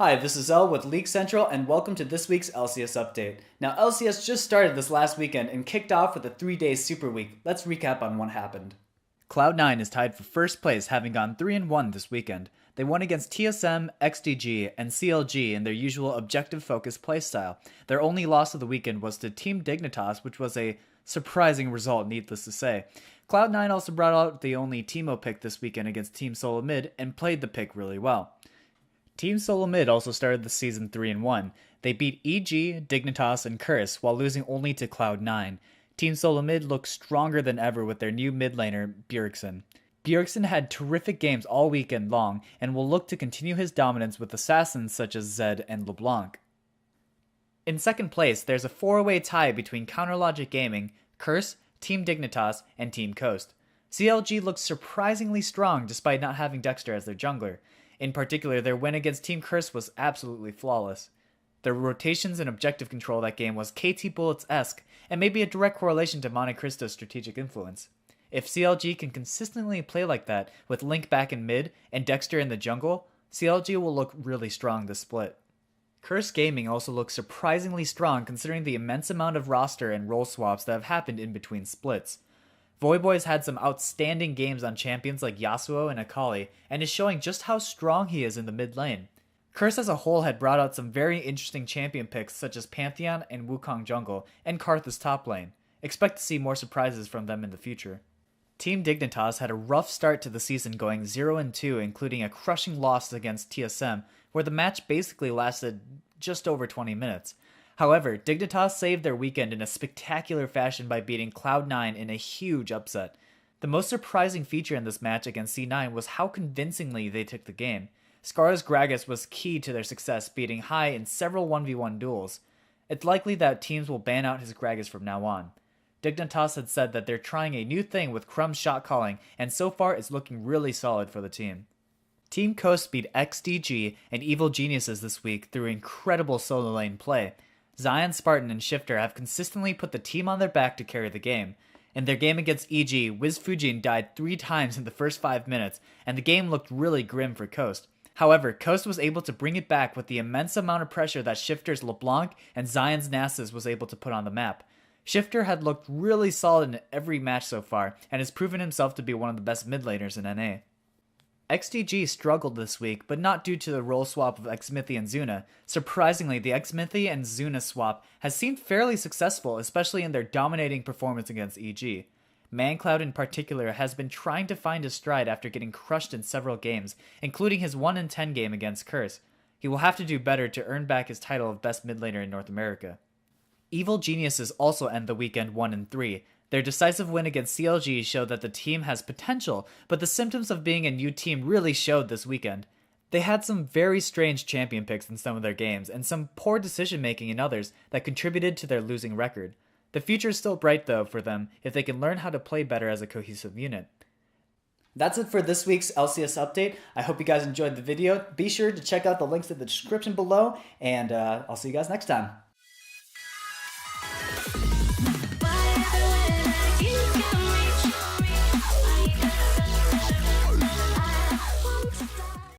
Hi, this is El with League Central, and welcome to this week's LCS update. Now, LCS just started this last weekend and kicked off with a 3-day Super Week. Let's recap on what happened. Cloud9 is tied for first place, having gone 3-1 this weekend. They won against TSM, XDG, and CLG in their usual objective-focused playstyle. Their only loss of the weekend was to Team Dignitas, which was a surprising result, needless to say. Cloud9 also brought out the only Teemo pick this weekend against Team Solo Mid and played the pick really well. Team Solo Mid also started the season 3-1. They beat EG, Dignitas, and Curse while losing only to Cloud9. Team Solo Mid looks stronger than ever with their new mid laner, Bjergsen. Bjergsen had terrific games all weekend long and will look to continue his dominance with assassins such as Zed and LeBlanc. In second place, there's a 4-way tie between Counterlogic Gaming, Curse, Team Dignitas, and Team Coast. CLG looks surprisingly strong despite not having Dexter as their jungler. In particular, their win against Team Curse was absolutely flawless. Their rotations and objective control that game was KT Bullets-esque, and maybe a direct correlation to Monte Cristo's strategic influence. If CLG can consistently play like that, with Link back in mid and Dexter in the jungle, CLG will look really strong this split. Curse Gaming also looks surprisingly strong considering the immense amount of roster and role swaps that have happened in between splits. Voyboy's had some outstanding games on champions like Yasuo and Akali, and is showing just how strong he is in the mid lane. Curse as a whole had brought out some very interesting champion picks such as Pantheon and Wukong jungle, and Karthus top lane. Expect to see more surprises from them in the future. Team Dignitas had a rough start to the season going 0-2, including a crushing loss against TSM, where the match basically lasted just over 20 minutes. However, Dignitas saved their weekend in a spectacular fashion by beating Cloud9 in a huge upset. The most surprising feature in this match against C9 was how convincingly they took the game. Scar's Gragas was key to their success, beating High in several 1v1 duels. It's likely that teams will ban out his Gragas from now on. Dignitas had said that they're trying a new thing with Crumb's shot calling, and so far it's looking really solid for the team. Team Coast beat XDG and Evil Geniuses this week through incredible solo lane play. Zion, Spartan, and Shifter have consistently put the team on their back to carry the game. In their game against EG, Wiz Fujin died 3 times in the first 5 minutes, and the game looked really grim for Coast. However, Coast was able to bring it back with the immense amount of pressure that Shifter's LeBlanc and Zion's Nasus was able to put on the map. Shifter had looked really solid in every match so far, and has proven himself to be one of the best mid laners in NA. XDG struggled this week, but not due to the role swap of Xmithie and Zuna. Surprisingly, the Xmithie and Zuna swap has seemed fairly successful, especially in their dominating performance against EG. ManCloud in particular has been trying to find his stride after getting crushed in several games, including his 1-10 game against Curse. He will have to do better to earn back his title of best mid laner in North America. Evil Geniuses also end the weekend 1-3. Their decisive win against CLG showed that the team has potential, but the symptoms of being a new team really showed this weekend. They had some very strange champion picks in some of their games, and some poor decision making in others that contributed to their losing record. The future is still bright though for them if they can learn how to play better as a cohesive unit. That's it for this week's LCS update. I hope you guys enjoyed the video. Be sure to check out the links in the description below, and I'll see you guys next time.